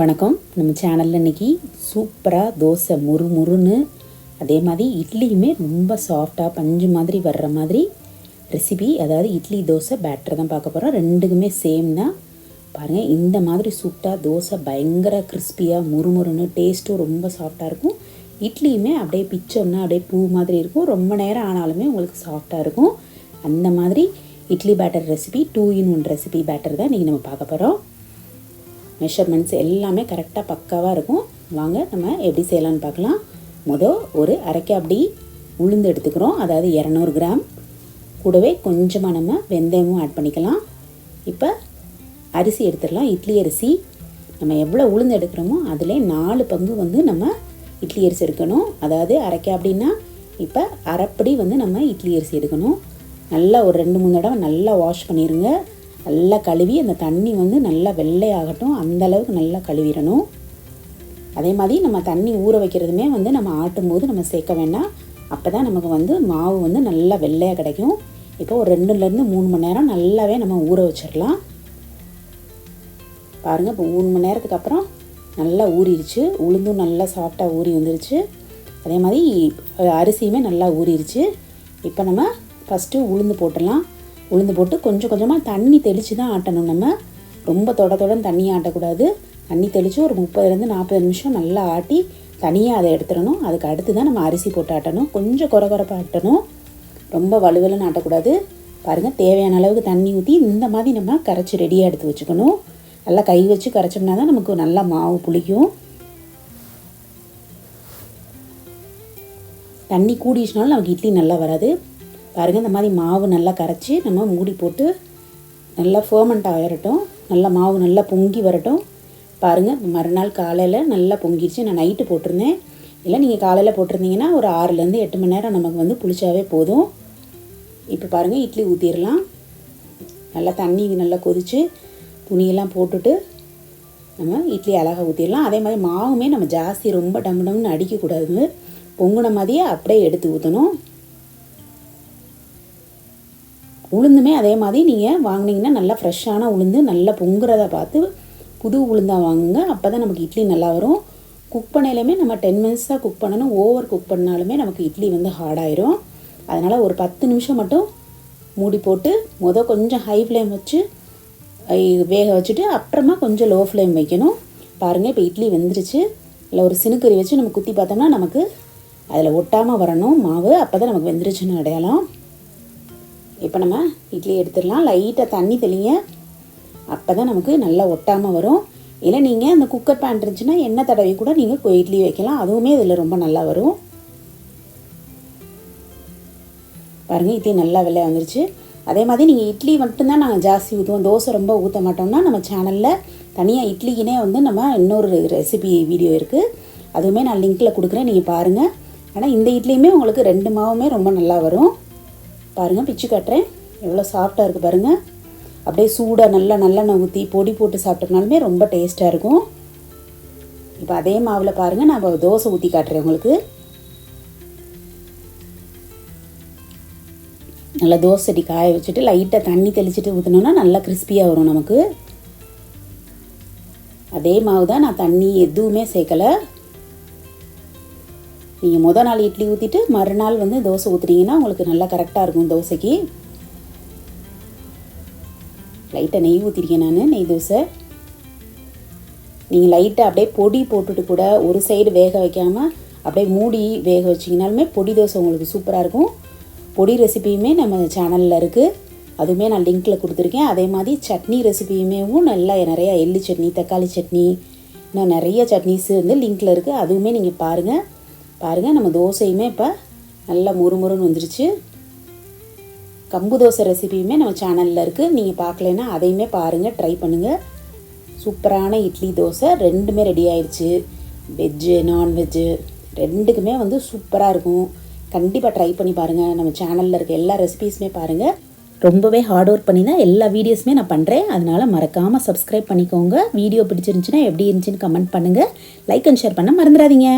வணக்கம். நம்ம சேனலில் இன்றைக்கி சூப்பராக தோசை முறுமுறுன்னு அதே மாதிரி இட்லியுமே ரொம்ப சாஃப்டாக பஞ்சு மாதிரி வர்ற மாதிரி ரெசிபி, அதாவது இட்லி தோசை பேட்டர் தான் பார்க்க போகிறோம். ரெண்டுக்குமே சேம் தான். பாருங்கள், இந்த மாதிரி சுட்டால் தோசை பயங்கர கிறிஸ்பியாக முறுமுறுன்னு டேஸ்ட்டும் ரொம்ப சாஃப்டாக இருக்கும். இட்லியுமே அப்படியே பிச்சோன்னா அப்படியே பூ மாதிரி இருக்கும். ரொம்ப நேரம் ஆனாலுமே உங்களுக்கு சாஃப்டாக இருக்கும். அந்த மாதிரி idli batter recipe 2 in 1 recipe batter தான் இன்றைக்கி நம்ம பார்க்க போகிறோம். மெஷர்மெண்ட்ஸ் எல்லாமே கரெக்டாக பக்காவாக இருக்கும். வாங்க நம்ம எப்படி செய்யலான்னு பார்க்கலாம். ஒரு அரைக்க அப்படி உளுந்து எடுத்துக்கிறோம், அதாவது 200 கிராம். கூடவே கொஞ்சமாக நம்ம வெந்தயமும் ஆட் பண்ணிக்கலாம். இப்போ அரிசி எடுத்துடலாம். இட்லி அரிசி நம்ம எவ்வளோ உளுந்து எடுக்கிறோமோ அதில் 4 பங்கு நம்ம இட்லி அரிசி எடுக்கணும். அதாவது அரைக்க அப்படின்னா இப்போ அரைப்படி நம்ம இட்லி அரிசி எடுக்கணும். நல்லா ஒரு 2-3 தடவை நல்லா வாஷ் பண்ணிடுங்க. நல்லா கழுவி அந்த தண்ணி நல்லா வெள்ளையாகட்டும், அந்தளவுக்கு நல்லா கழுவிடணும். அதே மாதிரி நம்ம தண்ணி ஊற வைக்கிறதுமே நம்ம ஆட்டும்போது நம்ம சேர்க்க வேண்டாம். அப்போ தான் நமக்கு மாவு நல்லா வெள்ளையாக கிடைக்கும். இப்போ ஒரு 2-3 மணி நேரம் நல்லாவே நம்ம ஊற வச்சிடலாம். பாருங்கள், இப்போ 3 மணி நேரத்துக்கு அப்புறம் நல்லா ஊறிடுச்சு. உளுந்தும் நல்லா சாஃப்டாக ஊறி வந்துருச்சு. அதே மாதிரி அரிசியுமே நல்லா ஊறிடுச்சு. இப்போ நம்ம ஃபஸ்ட்டு உளுந்து போட்டுடலாம். உளுந்து போட்டு கொஞ்சம் கொஞ்சமாக தண்ணி தெளித்து தான் ஆட்டணும். நம்ம ரொம்ப தொடன்னு தண்ணி ஆட்டக்கூடாது. தண்ணி தெளித்து ஒரு 30-40 நிமிஷம் நல்லா ஆட்டி தனியாக அதை எடுத்துடணும். அதுக்கு அடுத்து தான் நம்ம அரிசி போட்டு ஆட்டணும். கொஞ்சம் குறைப்பாக ஆட்டணும், ரொம்ப வலுவலுன்னு ஆட்டக்கூடாது. பாருங்கள், தேவையான அளவுக்கு தண்ணி ஊற்றி இந்த மாதிரி நம்ம கரைச்சி ரெடியாக எடுத்து வச்சுக்கணும். நல்லா கை வச்சு கரைச்சோம்னா தான் நமக்கு நல்லா மாவு புளிக்கும். தண்ணி கூடிச்சுனாலும் நமக்கு இட்லி நல்லா வராது. பாருங்கள், இந்த மாதிரி மாவு நல்லா கரைச்சி நம்ம மூடி போட்டு நல்லா ஃபர்மெண்ட் ஆகிடட்டும். நல்லா மாவு நல்லா பொங்கி வரட்டும். பாருங்கள், மறுநாள் காலையில் நல்லா பொங்கிடுச்சு. நான் நைட்டு போட்டிருந்தேன். இல்லை, நீங்கள் காலையில் போட்டிருந்தீங்கன்னா ஒரு 6-8 மணி நேரம் நமக்கு புளிச்சாவே போதும். இப்போ பாருங்கள், இட்லி ஊற்றிடலாம். நல்லா தண்ணி நல்லா கொதித்து துணியெல்லாம் போட்டுட்டு நம்ம இட்லி அழகாக ஊற்றிடலாம். அதே மாதிரி மாவுமே நம்ம ஜாஸ்தி ரொம்ப டம்னு அடிக்கக்கூடாது. பொங்குன மாதிரியே அப்படியே எடுத்து ஊற்றணும். உளுந்துமே அதே மாதிரி நீங்கள் வாங்கினீங்கன்னா நல்லா ஃப்ரெஷ்ஷான உளுந்து நல்லா பொங்குறத பார்த்து புது உளுந்தாக வாங்குங்க. அப்போ தான் நமக்கு இட்லி நல்லா வரும். குக் பண்ணையிலுமே நம்ம 10 minutes தான் குக் பண்ணணும். ஓவர் குக் பண்ணாலுமே நமக்கு இட்லி ஹார்டாயிரும். அதனால் ஒரு 10 நிமிஷம் மட்டும் மூடி போட்டு கொஞ்சம் ஹை ஃப்ளேம் வச்சு வேக வச்சுட்டு அப்புறமா கொஞ்சம் லோ ஃப்ளேம் வைக்கணும். பாருங்கள், இப்போ இட்லி வெந்துருச்சு. இல்லை, ஒரு சினுக்கறி வச்சு நம்ம குத்தி பார்த்தோம்னா நமக்கு அதில் ஒட்டாமல் வரணும் மாவு. அப்போ தான் நமக்கு வெந்துருச்சுன்னு அடையாளம். இப்போ நம்ம இட்லி எடுத்துடலாம். லைட்டாக தண்ணி தெளிங்க, அப்போ தான் நமக்கு நல்லா ஒட்டாமல் வரும். இல்லை, நீங்கள் அந்த குக்கர் பேன் இருந்துச்சுன்னா எண்ணெய் தடவி கூட நீங்கள் இட்லி வைக்கலாம். அதுவுமே இதில் ரொம்ப நல்லா வரும். பாருங்கள், இட்லி நல்லா வெள்ளையாக வந்துருச்சு. அதே மாதிரி நீங்கள் இட்லி மட்டும்தான் நாங்கள் ஜாஸ்தி ஊற்றுவோம், தோசை ரொம்ப ஊற்ற மாட்டோம்னா நம்ம சேனலில் தனியாக இட்லிக்குனே நம்ம இன்னொரு ரெசிபி வீடியோ இருக்குது. அதுவுமே நான் லிங்க்கில் கொடுக்குறேன், நீங்கள் பாருங்கள். ஆனால் இந்த இட்லியுமே உங்களுக்கு 2 மாவுமே ரொம்ப நல்லா வரும். பாருங்கள், பிச்சு காட்டுறேன். எவ்வளோ சாஃப்டாக இருக்குது பாருங்கள். அப்படியே சூடாக நல்லா நல்லெண்ணெய் ஊற்றி பொடி போட்டு சாப்பிட்டோம்னாலுமே ரொம்ப டேஸ்ட்டாக இருக்கும். இப்போ அதே மாவில் பாருங்கள், நான் தோசை ஊற்றி காட்டுறேன் உங்களுக்கு. நல்லா தோசை சட்டி காய வச்சுட்டு லைட்டாக தண்ணி தெளிச்சுட்டு ஊற்றினோன்னா நல்லா கிறிஸ்பியாக வரும் நமக்கு. அதே மாவு தான், நான் தண்ணி எதுவுமே சேர்க்கலை. நீங்கள் முதல் நாள் இட்லி ஊற்றிட்டு மறுநாள் தோசை ஊற்றுறீங்கன்னா உங்களுக்கு நல்லா கரெக்டாக இருக்கும் தோசைக்கு. லைட்டாக நெய் ஊற்றிருக்கேன் நான், நெய் தோசை. நீங்கள் லைட்டாக அப்படியே பொடி போட்டுட்டு கூட ஒரு சைடு வேக வைக்காமல் அப்படியே மூடி வேக வச்சிங்கனாலுமே பொடி தோசை உங்களுக்கு சூப்பராக இருக்கும். பொடி ரெசிபியுமே நம்ம சேனலில் இருக்குது, அதுவுமே நான் லிங்க்கில் கொடுத்துருக்கேன். அதே மாதிரி சட்னி ரெசிபியுமேவும் நல்லா நிறையா எள்ளு சட்னி, தக்காளி சட்னி, இன்னும் நிறைய சட்னிஸ் லிங்க்கில் இருக்குது. அதுவுமே நீங்கள் பாருங்கள். நம்ம தோசையுமே இப்போ நல்லா முறுமுறுன்னு வந்துருச்சு. கம்பு தோசை ரெசிபியுமே நம்ம சேனலில் இருக்குது, நீங்கள் பார்க்கலைன்னா அதையுமே பாருங்கள், ட்ரை பண்ணுங்கள். சூப்பரான இட்லி தோசை ரெண்டுமே ரெடி ஆயிடுச்சு. வெஜ்ஜு நான்வெஜ்ஜு ரெண்டுக்குமே சூப்பராக இருக்கும். கண்டிப்பாக ட்ரை பண்ணி பாருங்கள். நம்ம சேனலில் இருக்க எல்லா ரெசிபீஸுமே பாருங்கள். ரொம்பவே ஹார்ட் ஒர்க் பண்ணி தான் எல்லா வீடியோஸுமே நான் பண்ணுறேன். அதனால் மறக்காமல் சப்ஸ்கிரைப் பண்ணிக்கோங்க. வீடியோ பிடிச்சிருந்துச்சுன்னா எப்படி இருந்துச்சுன்னு கமெண்ட் பண்ணுங்கள். லைக் அண்ட் ஷேர் பண்ண மறந்துடாதீங்க.